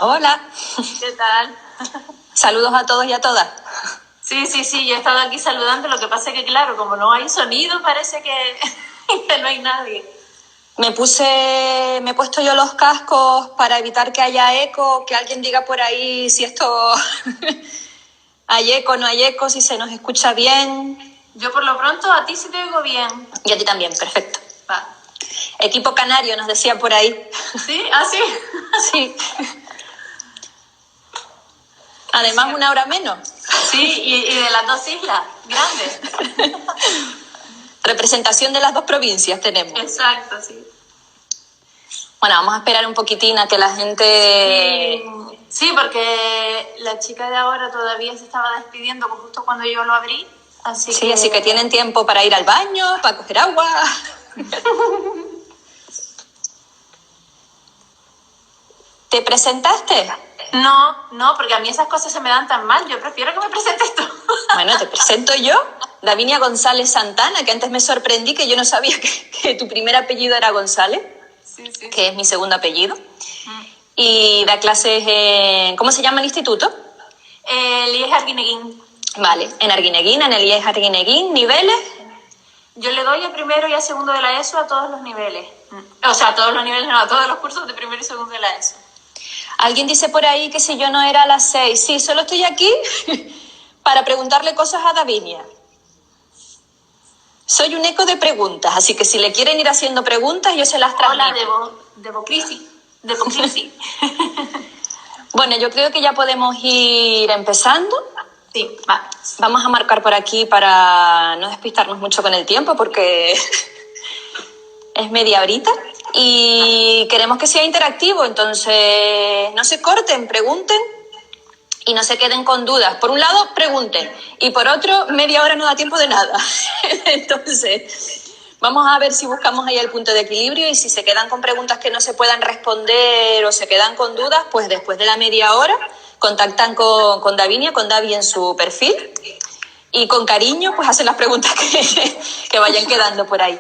Hola. ¿Qué tal? Saludos a todos y a todas. Sí, yo he estado aquí saludando, lo que pasa es que, claro, como no hay sonido, parece que, que no hay nadie. Me he puesto yo los cascos para evitar que haya eco, que alguien diga por ahí si esto hay eco, no hay eco, si se nos escucha bien. Yo por lo pronto a ti sí te oigo bien. Y a ti también, perfecto. Va. Equipo canario nos decía por ahí. ¿Sí? ¿Ah, sí? Sí. Además, Sí. 1 hora menos. Sí, y de las dos islas grandes. Representación de las 2 provincias tenemos. Exacto, sí. Bueno, vamos a esperar un poquitín a que la gente... Sí, porque la chica de ahora todavía se estaba despidiendo justo cuando yo lo abrí. Así que tienen tiempo para ir al baño, para coger agua. ¿Te presentaste? No, porque a mí esas cosas se me dan tan mal. Yo prefiero que me presentes tú. Bueno, te presento yo, Davinia González Santana, que antes me sorprendí que yo no sabía que tu primer apellido era González, Sí. que es mi segundo apellido. Y da clases en... ¿Cómo se llama el instituto? El IES Arguineguín. Vale, en Arguineguín, en el IES Arguineguín, ¿niveles? Yo le doy a primero y a segundo de la ESO a todos los niveles. O sea, a todos los niveles, no, a todos los cursos de primero y segundo de la ESO. Alguien dice por ahí que si yo no era a las 6. Sí, solo estoy aquí para preguntarle cosas a Davinia. Soy un eco de preguntas, así que si le quieren ir haciendo preguntas, yo se las transmito. Hola, Democrisi. Bueno, yo creo que ya podemos ir empezando. Sí, va. Vamos a marcar por aquí para no despistarnos mucho con el tiempo, porque es media horita. Y queremos que sea interactivo, entonces no se corten, pregunten y no se queden con dudas. Por un lado, pregunten, y por otro, media hora no da tiempo de nada. Entonces, vamos a ver si buscamos ahí el punto de equilibrio, y si se quedan con preguntas que no se puedan responder o se quedan con dudas, pues después de la media hora contactan con Davinia, con Davi en su perfil, y con cariño pues hacen las preguntas que vayan quedando por ahí.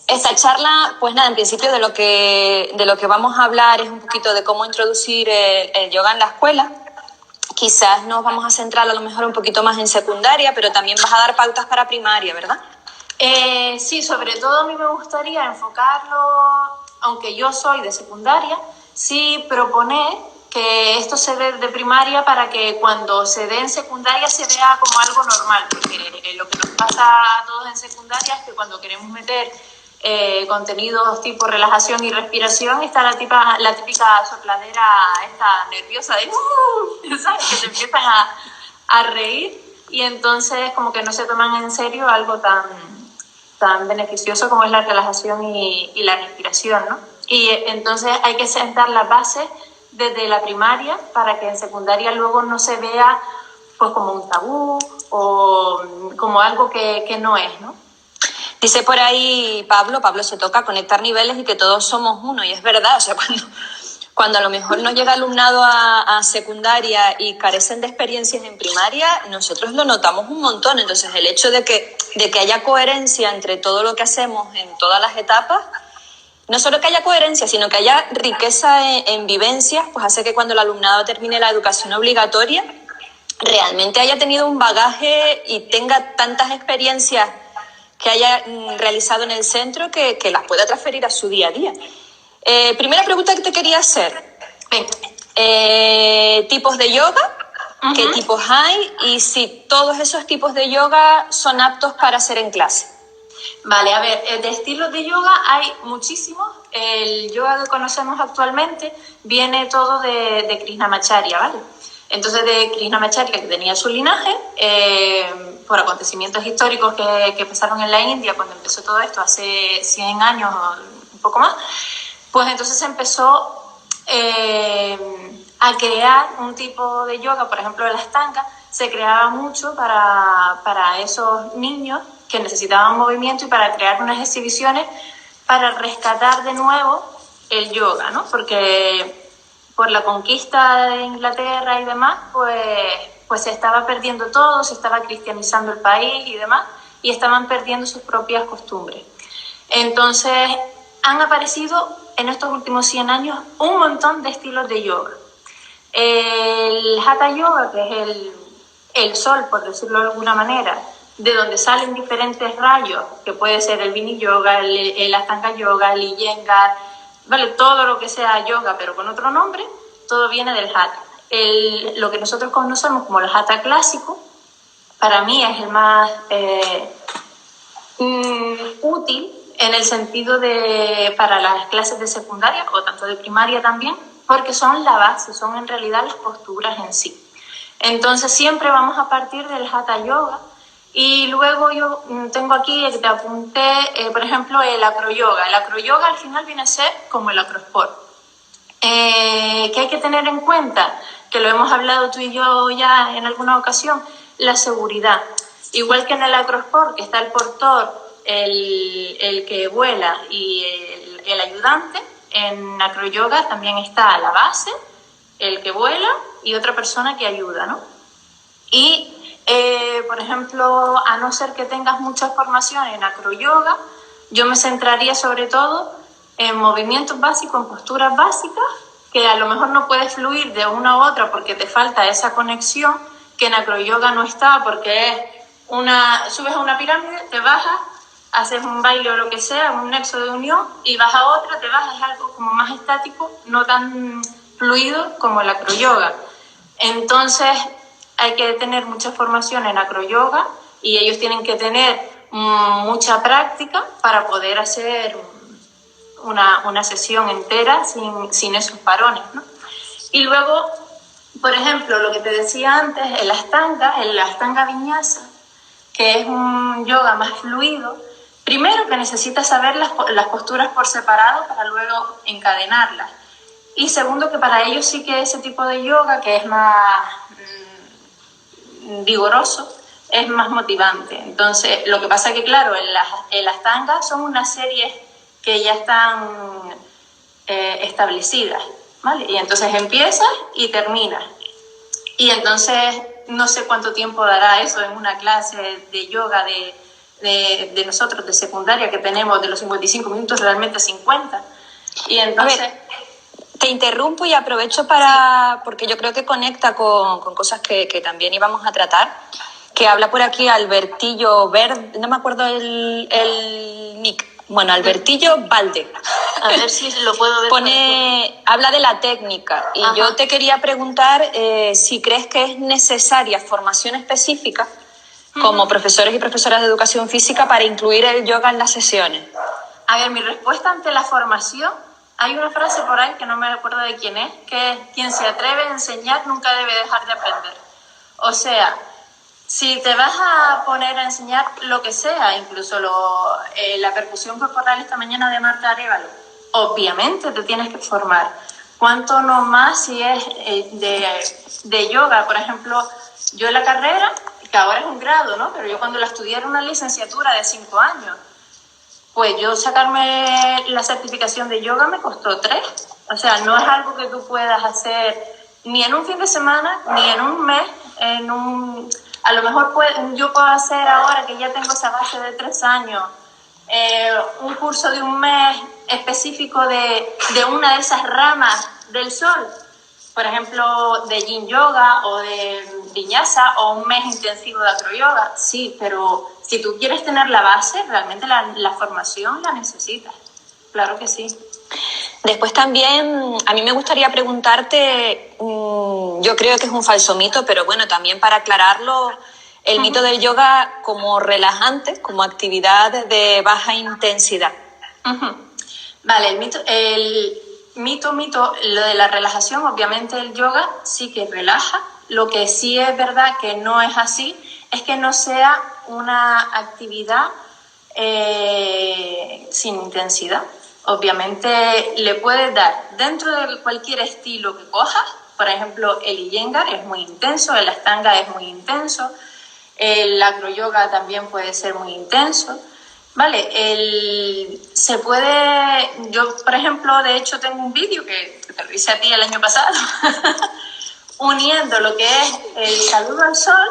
Esta charla, pues nada, en principio de lo que vamos a hablar es un poquito de cómo introducir el yoga en la escuela. Quizás nos vamos a centrar a lo mejor un poquito más en secundaria, pero también vas a dar pautas para primaria, ¿verdad? Sí, sobre todo a mí me gustaría enfocarlo, aunque yo soy de secundaria, sí proponer que esto se dé de primaria para que cuando se dé en secundaria se vea como algo normal, porque lo que nos pasa a todos en secundaria es que cuando queremos meter contenidos tipo relajación y respiración, está la típica sopladera esta nerviosa de ¿sabes? Que se empiezan a reír, y entonces como que no se toman en serio algo tan beneficioso como es la relajación y la respiración, ¿no? Y entonces hay que sentar las bases desde la primaria para que en secundaria luego no se vea pues como un tabú o como algo que no es, ¿no? Dice por ahí Pablo se toca conectar niveles y que todos somos uno, y es verdad, o sea, cuando a lo mejor no llega alumnado a secundaria y carecen de experiencias en primaria, nosotros lo notamos un montón. Entonces el hecho de que haya coherencia entre todo lo que hacemos en todas las etapas, no solo que haya coherencia, sino que haya riqueza en vivencias, pues hace que cuando el alumnado termine la educación obligatoria realmente haya tenido un bagaje y tenga tantas experiencias que haya realizado en el centro que las pueda transferir a su día a día. Primera pregunta que te quería hacer. ¿Tipos de yoga? Uh-huh. ¿Qué tipos hay? Y si todos esos tipos de yoga son aptos para hacer en clase. Vale, a ver, de estilos de yoga hay muchísimos. El yoga que conocemos actualmente viene todo de Krishnamacharya, ¿vale? Entonces, de Krishnamacharya, que tenía su linaje, por acontecimientos históricos que pasaron en la India cuando empezó todo esto, hace 100 años o un poco más, pues entonces se empezó a crear un tipo de yoga, por ejemplo, el Ashtanga, se creaba mucho para esos niños que necesitaban movimiento y para crear unas exhibiciones para rescatar de nuevo el yoga, ¿no? Porque por la conquista de Inglaterra y demás, pues se estaba perdiendo todo, se estaba cristianizando el país y demás, y estaban perdiendo sus propias costumbres. Entonces han aparecido en estos últimos 100 años un montón de estilos de yoga. El Hatha Yoga, que es el sol, por decirlo de alguna manera, de donde salen diferentes rayos, que puede ser el Vini Yoga, el Ashtanga Yoga, el Iyengar, ¿vale? Todo lo que sea yoga, pero con otro nombre, todo viene del Hatha. Lo que nosotros conocemos como el Hatha clásico, para mí es el más útil en el sentido de para las clases de secundaria o tanto de primaria también, porque son la base, son en realidad las posturas en sí. Entonces siempre vamos a partir del Hatha Yoga y luego yo tengo aquí que te apunté, por ejemplo, el acroyoga. El acroyoga al final viene a ser como el acrosport. ¿Qué hay que tener en cuenta? Que lo hemos hablado tú y yo ya en alguna ocasión, la seguridad. Igual que en el acrosport, que está el portor, el que vuela y el ayudante, en acroyoga también está la base, el que vuela y otra persona que ayuda, ¿no? Y, por ejemplo, a no ser que tengas mucha formación en acroyoga, yo me centraría sobre todo en movimientos básicos, en posturas básicas, que a lo mejor no puedes fluir de una a otra porque te falta esa conexión, que en acroyoga no está, porque es subes a una pirámide, te bajas, haces un baile o lo que sea, un nexo de unión, y vas a otra, te bajas, es algo como más estático, no tan fluido como el acroyoga. Entonces hay que tener mucha formación en acroyoga y ellos tienen que tener mucha práctica para poder hacer una sesión entera sin esos parones, ¿no? Y luego, por ejemplo, lo que te decía antes, el Ashtanga Vinyasa, que es un yoga más fluido, primero que necesitas saber las posturas por separado para luego encadenarlas. Y segundo, que para ellos sí que ese tipo de yoga, que es más vigoroso, es más motivante. Entonces, lo que pasa es que, claro, el Ashtanga son unas series que ya están establecidas, ¿vale? Y entonces empiezas y terminas. Y entonces, no sé cuánto tiempo dará eso en una clase de yoga de nosotros, de secundaria, que tenemos de los 55 minutos, realmente 50. Y entonces... A ver, te interrumpo y aprovecho porque yo creo que conecta con cosas que también íbamos a tratar, que habla por aquí Albertillo Verde, no me acuerdo el nick, bueno, Albertillo Valde. A ver si lo puedo ver. Habla de la técnica y Ajá. Yo te quería preguntar si crees que es necesaria formación específica como profesores y profesoras de educación física para incluir el yoga en las sesiones. A ver, mi respuesta ante la formación, hay una frase por ahí que no me acuerdo de quién es, que es: quien se atreve a enseñar nunca debe dejar de aprender. O sea, si te vas a poner a enseñar lo que sea, incluso la percusión corporal esta mañana de Marta Arévalo, obviamente te tienes que formar. Cuanto no más si es de yoga. Por ejemplo, yo en la carrera, que ahora es un grado, ¿no? Pero yo cuando la estudié era una licenciatura de 5 años. Pues yo sacarme la certificación de yoga me costó 3. O sea, no es algo que tú puedas hacer ni en un fin de semana, ni en un mes, a lo mejor yo puedo hacer ahora que ya tengo esa base de 3 años, un curso de un mes específico de una de esas ramas del sol, por ejemplo, de Yin Yoga o de Vinyasa, o un mes intensivo de acroyoga, sí, pero si tú quieres tener la base, realmente la formación la necesitas, claro que sí. Después también a mí me gustaría preguntarte, yo creo que es un falso mito, pero bueno, también para aclararlo, el mito del yoga como relajante, como actividad de baja intensidad. Vale, el mito, lo de la relajación, obviamente el yoga sí que relaja. Lo que sí es verdad que no es así es que no sea una actividad sin intensidad. Obviamente le puedes dar dentro de cualquier estilo que cojas. Por ejemplo, el Iyengar es muy intenso, el Ashtanga es muy intenso, el acroyoga también puede ser muy intenso. Vale, yo por ejemplo, de hecho tengo un vídeo que te lo hice a ti el año pasado, uniendo lo que es el saludo al sol,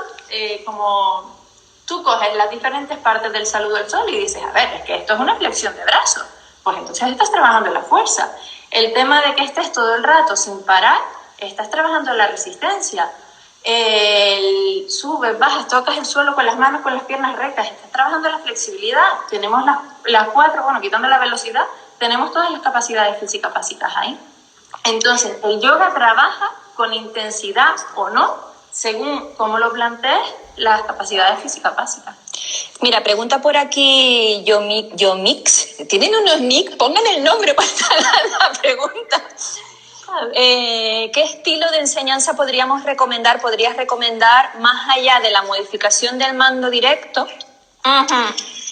como tú coges las diferentes partes del saludo al sol y dices, a ver, es que esto es una flexión de brazos, pues entonces estás trabajando la fuerza. El tema de que estés todo el rato sin parar, estás trabajando la resistencia. Subes, bajas, tocas el suelo con las manos, con las piernas rectas, estás trabajando la flexibilidad. Tenemos las cuatro, bueno, quitando la velocidad, tenemos todas las capacidades físicas básicas ahí. Entonces, el yoga trabaja con intensidad o no, según cómo lo plantees, las capacidades físicas básicas. Mira, pregunta por aquí Yomix. ¿Tienen unos nick? Pongan el nombre para la pregunta. ¿Qué estilo de enseñanza podrías recomendar más allá de la modificación del mando directo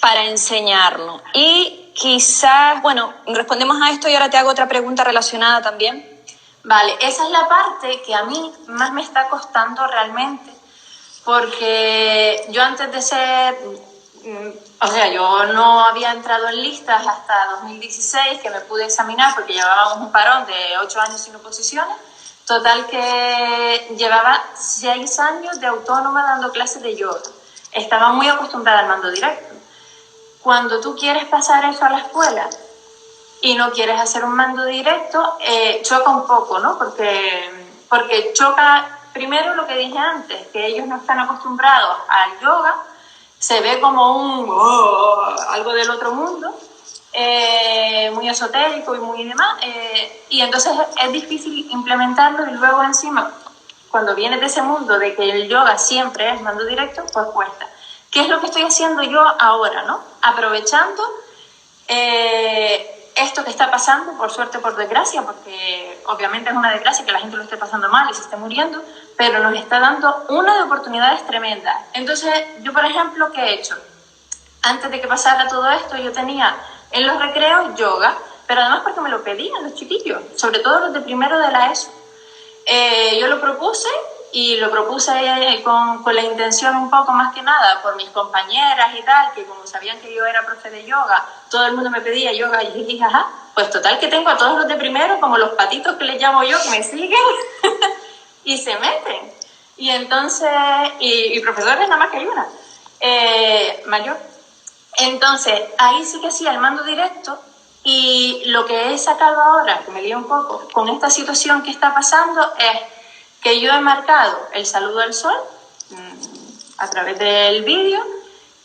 para enseñarlo? Y quizás, bueno, respondemos a esto y ahora te hago otra pregunta relacionada también. Vale, esa es la parte que a mí más me está costando realmente, porque yo antes de ser, yo no había entrado en listas hasta 2016, que me pude examinar porque llevábamos un parón de 8 años sin oposiciones. Total que llevaba 6 años de autónoma dando clases de yoga. Estaba muy acostumbrada al mando directo. Cuando tú quieres pasar eso a la escuela y no quieres hacer un mando directo, choca un poco, ¿no? Porque choca, primero lo que dije antes, que ellos no están acostumbrados al yoga, se ve como algo del otro mundo, muy esotérico y muy demás, y entonces es difícil implementarlo, y luego encima, cuando vienes de ese mundo de que el yoga siempre es mando directo, pues cuesta. ¿Qué es lo que estoy haciendo yo ahora, no? Aprovechando esto que está pasando, por suerte, por desgracia, porque obviamente es una desgracia que la gente lo esté pasando mal y se esté muriendo, pero nos está dando una de oportunidades tremendas. Entonces, yo, por ejemplo, ¿qué he hecho? Antes de que pasara todo esto, yo tenía en los recreos yoga, pero además porque me lo pedían los chiquillos, sobre todo los de primero de la ESO. Yo lo propuse, y lo propuse con la intención un poco más que nada por mis compañeras y tal, que como sabían que yo era profe de yoga, todo el mundo me pedía yoga, y dije, ajá, pues total que tengo a todos los de primero, como los patitos que les llamo yo, que me siguen y se meten. Y entonces, y profesores nada más que hay una, mayor. Entonces, ahí sí que sí, al mando directo. Y lo que he sacado ahora, que me lío un poco, con esta situación que está pasando, es que yo he marcado el saludo al sol a través del vídeo,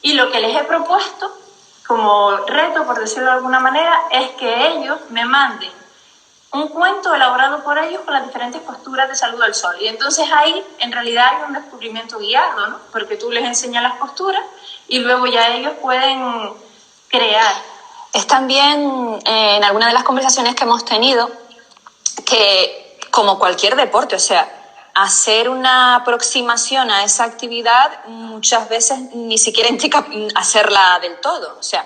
y lo que les he propuesto como reto, por decirlo de alguna manera, es que ellos me manden un cuento elaborado por ellos con las diferentes posturas de saludo al sol. Y entonces ahí en realidad hay un descubrimiento guiado, ¿no? Porque tú les enseñas las posturas y luego ya ellos pueden crear. Es también en alguna de las conversaciones que hemos tenido que, como cualquier deporte, o sea, hacer una aproximación a esa actividad muchas veces ni siquiera implica hacerla del todo. O sea,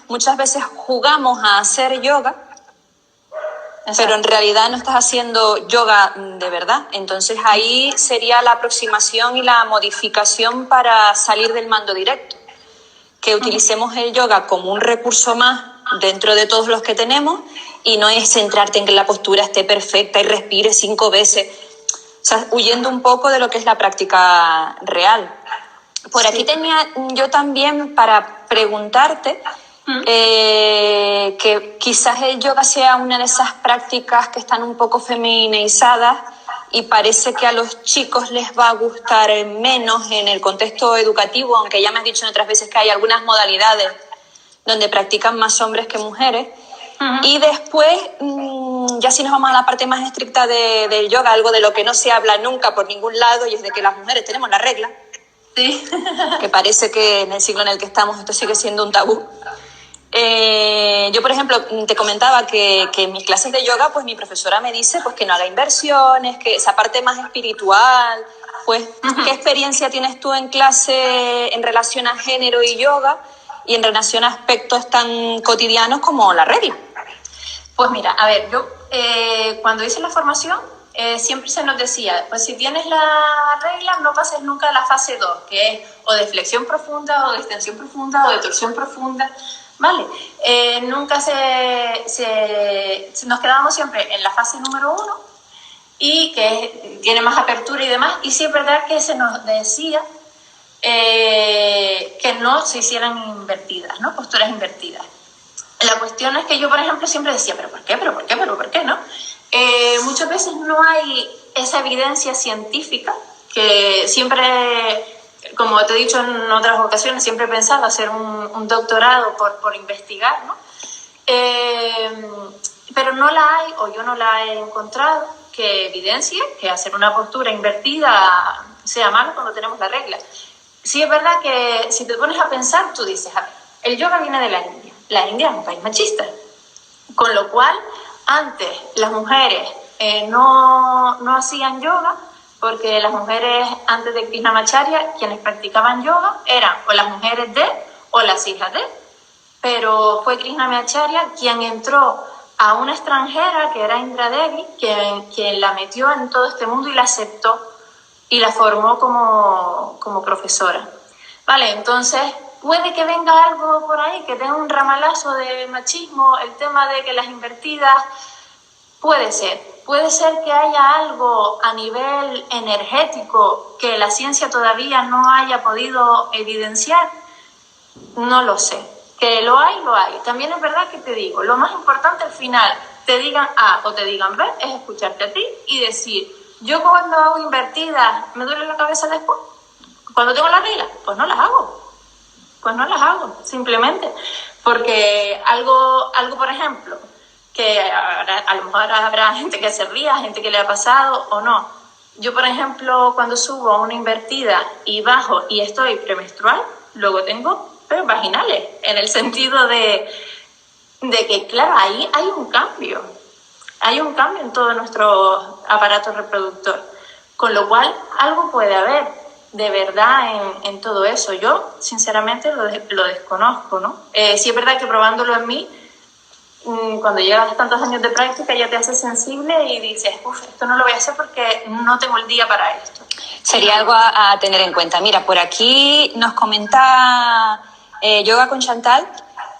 muchas veces jugamos a hacer yoga, pero en realidad no estás haciendo yoga de verdad. Entonces ahí sería la aproximación y la modificación para salir del mando directo. Que utilicemos el yoga como un recurso más dentro de todos los que tenemos, y no es centrarte en que la postura esté perfecta y respires 5 veces. O sea, huyendo un poco de lo que es la práctica real. Por aquí tenía yo también para preguntarte que quizás el yoga sea una de esas prácticas que están un poco feminizadas y parece que a los chicos les va a gustar menos en el contexto educativo, aunque ya me has dicho en otras veces que hay algunas modalidades donde practican más hombres que mujeres. Y después, ya si nos vamos a la parte más estricta del yoga, algo de lo que no se habla nunca por ningún lado, y es de que las mujeres tenemos la regla. Sí. Que parece que en el siglo en el que estamos esto sigue siendo un tabú. Yo, por ejemplo, te comentaba que en mis clases de yoga, pues mi profesora me dice pues que no haga inversiones, que esa parte más espiritual. Pues, ¿qué experiencia tienes tú en clase en relación a género y yoga y en relación a aspectos tan cotidianos como la regla? Pues mira, a ver, yo cuando hice la formación siempre se nos decía, pues si tienes la regla no pases nunca a la fase 2, que es o de flexión profunda o de extensión profunda o de torsión profunda. Vale, nunca nos quedábamos siempre en la fase número 1, y que tiene más apertura y demás, y sí es verdad que se nos decía que no se hicieran invertidas, ¿no? Posturas invertidas. La cuestión es que yo, por ejemplo, siempre decía, ¿pero por qué? ¿Pero por qué? ¿Pero por qué? ¿No? Muchas veces no hay esa evidencia científica que siempre, como te he dicho en otras ocasiones, siempre he pensado hacer un doctorado por investigar, ¿no? Pero no la hay, o yo no la he encontrado, que evidencie que hacer una postura invertida sea malo cuando tenemos la regla. Sí es verdad que si te pones a pensar, tú dices, a ver, el yoga viene de la India. La India es un país machista, con lo cual antes las mujeres no hacían yoga, porque las mujeres antes de Krishnamacharya, quienes practicaban yoga eran o las mujeres de o las hijas de, pero fue Krishnamacharya quien entró a una extranjera que era Indra Devi, quien la metió en todo este mundo y la aceptó y la formó como profesora. Vale, entonces puede que venga algo por ahí, que tenga un ramalazo de machismo, el tema de que las invertidas, puede ser que haya algo a nivel energético que la ciencia todavía no haya podido evidenciar, no lo sé. Que lo hay, lo hay. También es verdad que te digo, lo más importante al final, te digan A o te digan B, es escucharte a ti y decir, yo cuando hago invertidas, ¿me duele la cabeza después? Cuando tengo la regla, pues no las hago. Pues no las hago, simplemente. Porque algo por ejemplo, que a lo mejor habrá gente que se ría, gente que le ha pasado o no. Yo, por ejemplo, cuando subo a una invertida y bajo y estoy premenstrual, luego tengo peos vaginales, en el sentido de que, claro, ahí hay un cambio. Hay un cambio en todo nuestro aparato reproductor. Con lo cual, algo puede haber de verdad en todo eso. Yo, sinceramente, lo desconozco, ¿no? Sí es verdad que probándolo en mí, cuando llegas a tantos años de práctica ya te haces sensible y dices, esto no lo voy a hacer porque no tengo el día para esto. Sería algo a tener en cuenta. Mira, por aquí nos comenta Yoga con Chantal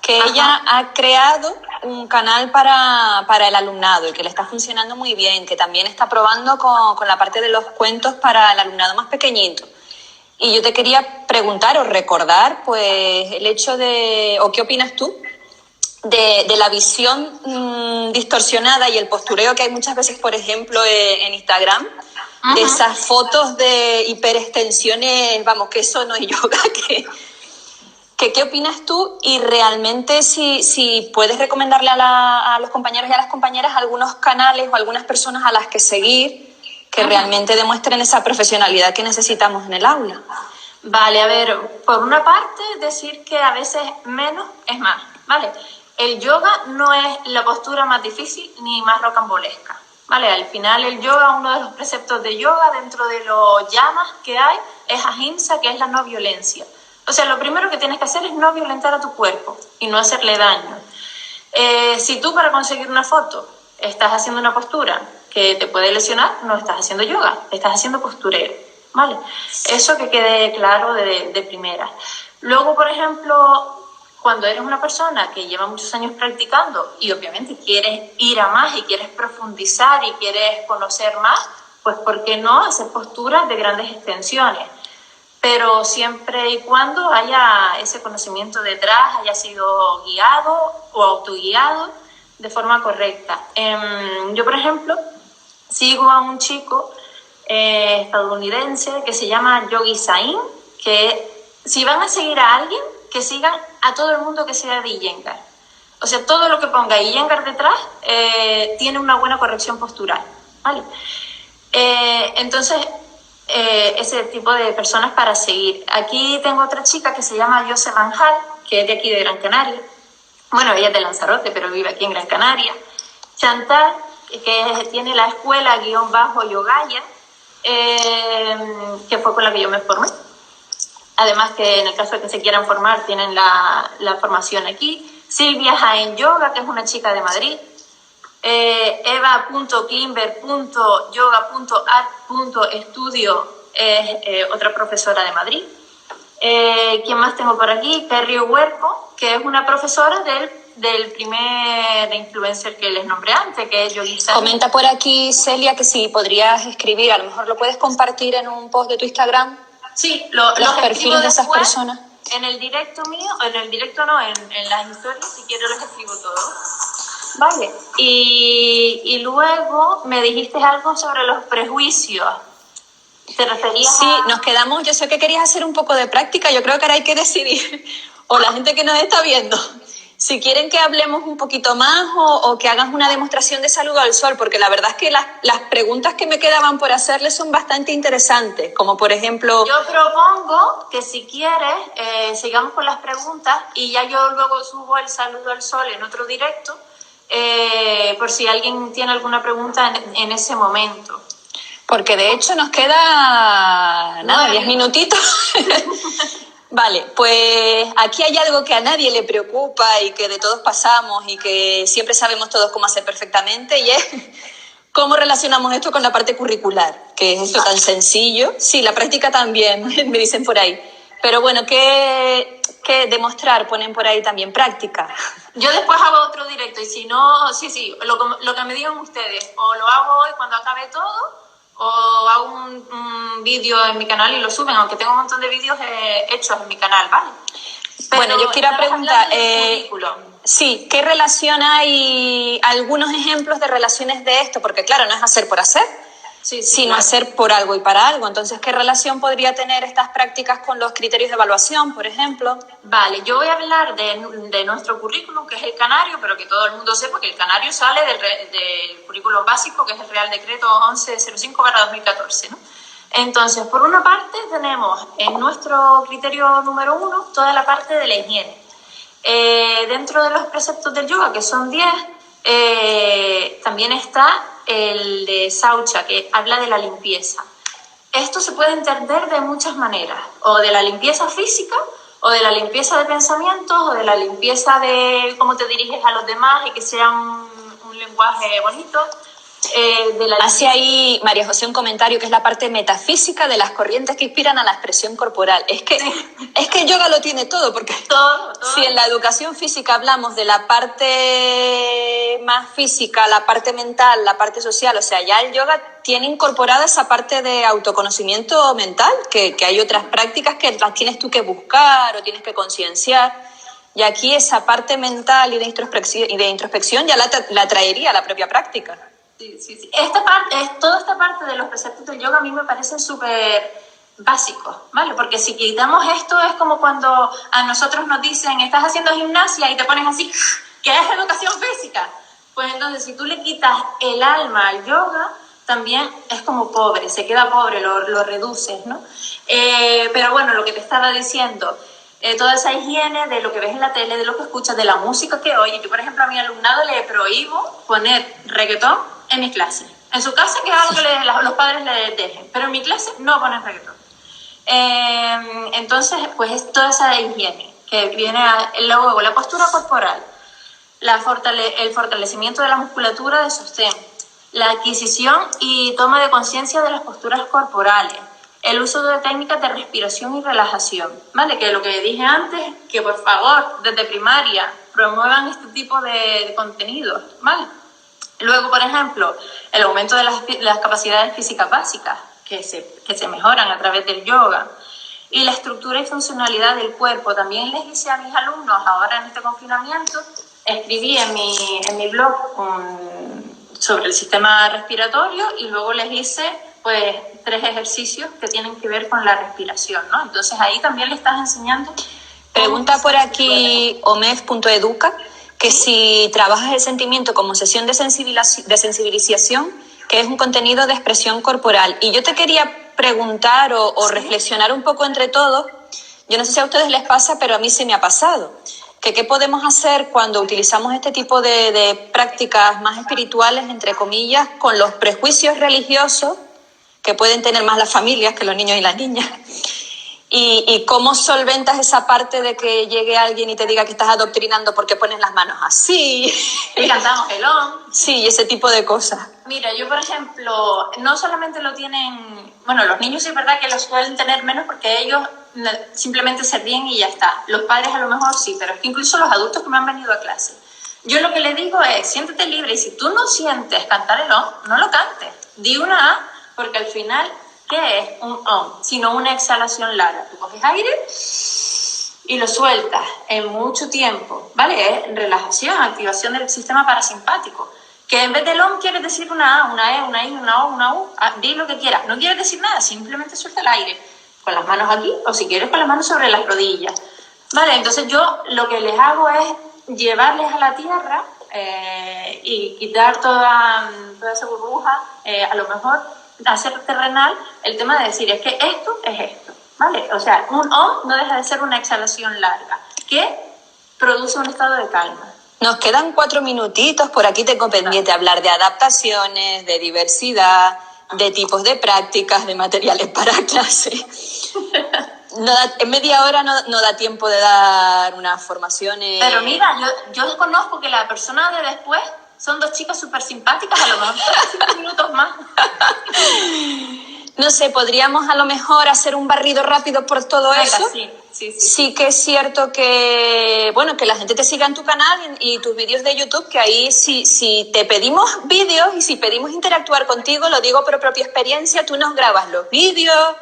que ella ha creado un canal para el alumnado y que le está funcionando muy bien, que también está probando con la parte de los cuentos para el alumnado más pequeñito. Y yo te quería preguntar o recordar, pues, el hecho de, o qué opinas tú, de la visión distorsionada y el postureo que hay muchas veces, por ejemplo, en Instagram, de esas fotos de hiperextensiones, vamos, que eso no es yoga, ¿qué opinas tú? Y realmente si puedes recomendarle a los compañeros y a las compañeras algunos canales o algunas personas a las que seguir que realmente demuestren esa profesionalidad que necesitamos en el aula. Vale, a ver, por una parte decir que a veces menos es más, ¿vale? El yoga no es la postura más difícil ni más rocambolesca, ¿vale? Al final el yoga, uno de los preceptos de yoga dentro de los yamas que hay es ahimsa, que es la no violencia. O sea, lo primero que tienes que hacer es no violentar a tu cuerpo y no hacerle daño. Si tú para conseguir una foto estás haciendo una postura que te puede lesionar, no estás haciendo yoga, estás haciendo postureo, ¿vale? Eso que quede claro de primera. Luego, por ejemplo, cuando eres una persona que lleva muchos años practicando y obviamente quieres ir a más y quieres profundizar y quieres conocer más, pues ¿por qué no hacer posturas de grandes extensiones? Pero siempre y cuando haya ese conocimiento detrás, haya sido guiado o autoguiado de forma correcta. Yo, por ejemplo, sigo a un chico estadounidense que se llama Yogi Sain, que si van a seguir a alguien, que sigan a todo el mundo que sea de Iyengar. O sea, todo lo que ponga Iyengar detrás tiene una buena corrección postural, ¿vale? Entonces, ese tipo de personas para seguir. Aquí tengo otra chica que se llama Jose Banjal, que es de aquí de Gran Canaria. Bueno, ella es de Lanzarote, pero vive aquí en Gran Canaria. Chantal, que tiene la escuela _Yogaya, que fue con la que yo me formé. Además que en el caso de que se quieran formar, tienen la formación aquí. Silvia Jaén Yoga, que es una chica de Madrid. Eva.klimber.yoga.art.estudio es otra profesora de Madrid. ¿Quién más tengo por aquí? Perry Huerco, que es una profesora del primer influencer que les nombré antes, que es Yogi Sain. Comenta por aquí, Celia, que si podrías escribir, a lo mejor lo puedes compartir en un post de tu Instagram. Sí, los perfiles de esas personas. en el directo mío, en el directo no, en las historias, si quiero los escribo todos. Vale. Y luego me dijiste algo sobre los prejuicios. ¿Te referías Sí, nos quedamos, yo sé que querías hacer un poco de práctica, yo creo que ahora hay que decidir, o la gente que nos está viendo, si quieren que hablemos un poquito más o que hagas una demostración de saludo al sol, porque la verdad es que las preguntas que me quedaban por hacerles son bastante interesantes, como por ejemplo... Yo propongo que si quieres sigamos con las preguntas y ya yo luego subo el saludo al sol en otro directo, por si alguien tiene alguna pregunta en ese momento. Porque de hecho nos queda, nada, 10 minutitos. Vale, pues aquí hay algo que a nadie le preocupa y que de todos pasamos y que siempre sabemos todos cómo hacer perfectamente, y es cómo relacionamos esto con la parte curricular, que es esto tan sencillo. Sí, la práctica también, me dicen por ahí. Pero bueno, ¿qué demostrar? Ponen por ahí también práctica. Yo después hago otro directo y si no, sí, lo que me digan ustedes, o lo hago hoy cuando acabe todo, o hago un vídeo en mi canal y lo suben, aunque tengo un montón de vídeos hechos en mi canal, ¿vale? Pero bueno, yo quiero preguntar, sí, ¿qué relación hay, algunos ejemplos de relaciones de esto? Porque claro, no es hacer por hacer, sino claro, hacer por algo y para algo. Entonces, ¿qué relación podría tener estas prácticas con los criterios de evaluación, por ejemplo? Vale, yo voy a hablar de nuestro currículum, que es el canario, pero que todo el mundo sepa que el canario sale del currículum básico, que es el Real Decreto 1105/2014, ¿no? Entonces, por una parte tenemos en nuestro criterio número 1 toda la parte de la higiene. Dentro de los preceptos del yoga, que son 10, también está el de Saucha, que habla de la limpieza. Esto se puede entender de muchas maneras, o de la limpieza física, o de la limpieza de pensamientos, o de la limpieza de cómo te diriges a los demás y que sea un lenguaje bonito. Hace ahí, María José, un comentario que es la parte metafísica de las corrientes que inspiran a la expresión corporal. Es que el yoga lo tiene todo, porque todo. Si en la educación física hablamos de la parte más física, la parte mental, la parte social, o sea, ya el yoga tiene incorporada esa parte de autoconocimiento mental, que hay otras prácticas que las tienes tú que buscar o tienes que concienciar, y aquí esa parte mental y de introspección ya la traería a la propia práctica. Sí. Toda esta parte de los preceptos del yoga a mí me parecen súper básicos, ¿vale? Porque si quitamos esto es como cuando a nosotros nos dicen, estás haciendo gimnasia y te pones así, ¿qué es educación física? Pues entonces si tú le quitas el alma al yoga, también es como pobre, se queda pobre, lo reduces, ¿no? Pero bueno, lo que te estaba diciendo, toda esa higiene de lo que ves en la tele, de lo que escuchas, de la música que oyes. Yo, por ejemplo, a mi alumnado le prohíbo poner reggaetón en mi clase. En su casa, que es algo que los padres le dejen, pero en mi clase no ponen reggaetón. Entonces, pues es toda esa higiene que viene luego la postura corporal, el fortalecimiento de la musculatura de sostén, la adquisición y toma de conciencia de las posturas corporales, el uso de técnicas de respiración y relajación, ¿vale? Que lo que dije antes, que por favor, desde primaria, promuevan este tipo de contenidos, ¿vale? Luego, por ejemplo, el aumento de las capacidades físicas básicas, que se mejoran a través del yoga, y la estructura y funcionalidad del cuerpo. También les hice a mis alumnos, ahora en este confinamiento, escribí en mi blog sobre el sistema respiratorio y luego les hice pues 3 ejercicios que tienen que ver con la respiración, ¿no? Entonces ahí también le estás enseñando. Pregunta por aquí omef.educa que si trabajas el sentimiento como sesión de sensibilización, que es un contenido de expresión corporal. Y yo te quería preguntar o reflexionar un poco entre todos. Yo no sé si a ustedes les pasa, pero a mí se me ha pasado. Que qué podemos hacer cuando utilizamos este tipo de prácticas más espirituales, entre comillas, con los prejuicios religiosos que pueden tener más las familias que los niños y las niñas. Y cómo solventas esa parte de que llegue alguien y te diga que estás adoctrinando porque pones las manos así. Y cantamos el OM. Sí, ese tipo de cosas. Mira, yo por ejemplo, no solamente lo tienen, bueno, los niños sí es verdad que lo suelen tener menos porque ellos simplemente se ríen y ya está. Los padres a lo mejor sí, pero es que incluso los adultos que me han venido a clase, yo lo que les digo es, siéntete libre y si tú no sientes cantar el OM, no lo cantes. Di una A, porque al final, ¿qué es un OM? Sino una exhalación larga. Tú coges aire y lo sueltas en mucho tiempo, ¿vale? Es relajación, activación del sistema parasimpático. Que en vez de OM quieres decir una A, una E, una I, una O, una U, di lo que quieras. No quieres decir nada, simplemente suelta el aire. Con las manos aquí, o si quieres con las manos sobre las rodillas. Vale, entonces yo lo que les hago es llevarles a la tierra y quitar toda esa burbuja, a lo mejor hacer terrenal el tema de decir, es que esto es esto, ¿vale? O sea, un OM no deja de ser una exhalación larga que produce un estado de calma. Nos quedan 4 minutitos, por aquí tengo pendiente hablar de adaptaciones, de diversidad, de tipos de prácticas, de materiales para clase. En media hora no da tiempo de dar unas formaciones. Pero mira, yo conozco que la persona de después son 2 chicas súper simpáticas, a lo mejor 5 minutos más. No sé, podríamos a lo mejor hacer un barrido rápido por todo eso. Sí. Sí que es cierto que, bueno, que la gente te siga en tu canal y tus vídeos de YouTube, que ahí si te pedimos vídeos y si pedimos interactuar contigo, lo digo por propia experiencia, tú nos grabas los vídeos,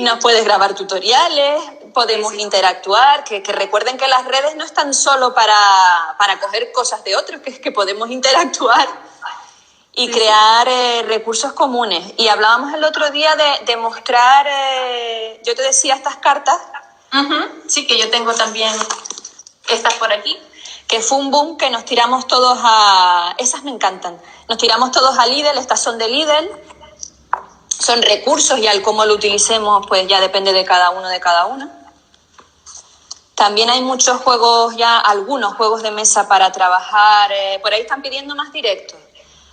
nos puedes grabar tutoriales, podemos interactuar, que recuerden que las redes no están solo para coger cosas de otros, que es que podemos interactuar y crear recursos comunes. Y hablábamos el otro día de mostrar, yo te decía estas cartas. Sí, que yo tengo también estas por aquí. Que fue un boom que nos tiramos todos a... Esas me encantan. Nos tiramos todos a Lidl, estas son de Lidl. Son recursos y al cómo lo utilicemos pues ya depende de cada uno, de cada una. También hay muchos juegos ya, algunos juegos de mesa para trabajar. Por ahí están pidiendo más directos.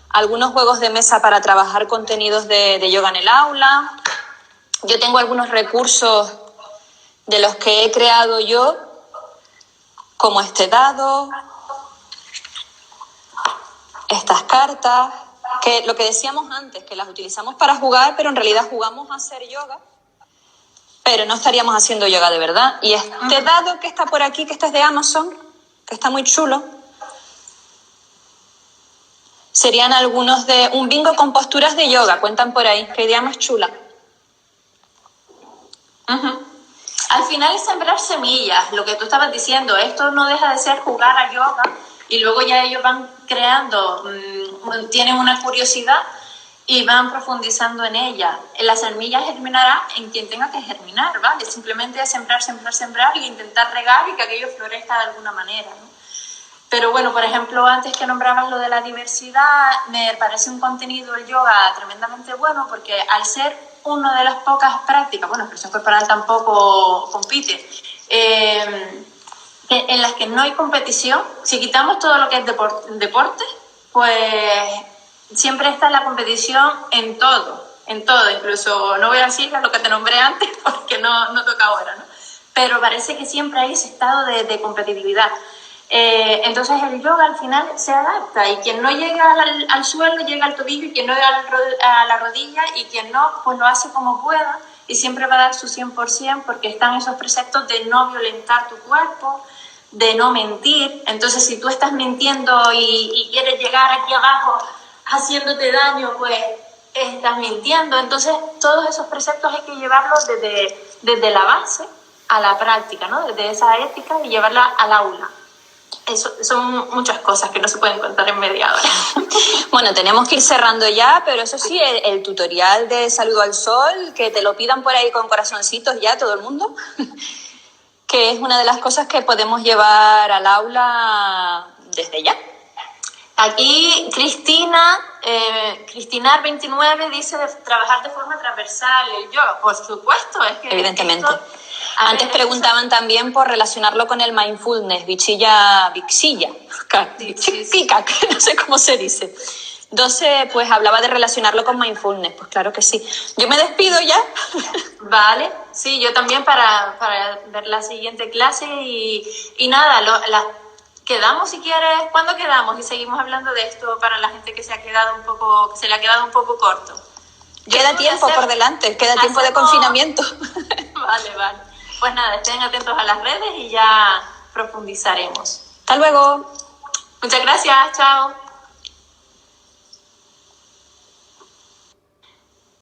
Algunos juegos de mesa para trabajar contenidos de yoga en el aula. Yo tengo algunos recursos de los que he creado yo, como este dado, estas cartas, que lo que decíamos antes, que las utilizamos para jugar, pero en realidad jugamos a hacer yoga, pero no estaríamos haciendo yoga de verdad. Y este dado que está por aquí, que este es de Amazon, que está muy chulo, serían algunos de un bingo con posturas de yoga, cuentan por ahí, qué idea más chula. Al final es sembrar semillas, lo que tú estabas diciendo, esto no deja de ser jugar a yoga y luego ya ellos van creando, tienen una curiosidad y van profundizando en ella. La semilla germinará en quien tenga que germinar, ¿vale? Simplemente es sembrar, sembrar, sembrar y intentar regar y que aquello florezca de alguna manera, ¿no? Pero bueno, por ejemplo, antes que nombrabas lo de la diversidad, me parece un contenido el yoga tremendamente bueno porque al ser una de las pocas prácticas, bueno, expresión corporal tampoco compite, en las que no hay competición, si quitamos todo lo que es deporte, pues siempre está la competición en todo, incluso no voy a decir lo que te nombré antes porque no toca ahora, ¿no? Pero parece que siempre hay ese estado de competitividad. Entonces el yoga al final se adapta y quien no llega al suelo llega al tobillo y quien no llega a la rodilla y quien no, pues lo hace como pueda y siempre va a dar su 100% porque están esos preceptos de no violentar tu cuerpo, de no mentir. Entonces si tú estás mintiendo y quieres llegar aquí abajo haciéndote daño, pues estás mintiendo. Entonces todos esos preceptos hay que llevarlos desde la base a la práctica, ¿no? Desde esa ética y llevarla al aula. Eso, son muchas cosas que no se pueden contar en media hora. Bueno, tenemos que ir cerrando ya, pero eso sí, el tutorial de Saludo al Sol, que te lo pidan por ahí con corazoncitos ya todo el mundo, que es una de las cosas que podemos llevar al aula desde ya. Aquí Cristinar29 dice de trabajar de forma transversal el yoga. Por supuesto, es que... Evidentemente. Antes preguntaban también por relacionarlo con el mindfulness, Vixilla, no sé cómo se dice. Entonces, pues hablaba de relacionarlo con mindfulness, pues claro que sí. Yo me despido ya. Vale, sí, yo también para ver la siguiente clase y nada, quedamos si quieres, ¿cuándo quedamos? Y seguimos hablando de esto para la gente que se le ha quedado un poco corto. Queda tiempo por delante, queda tiempo de confinamiento. Vale. Pues nada, estén atentos a las redes y ya profundizaremos. Hasta luego. Muchas gracias, chao.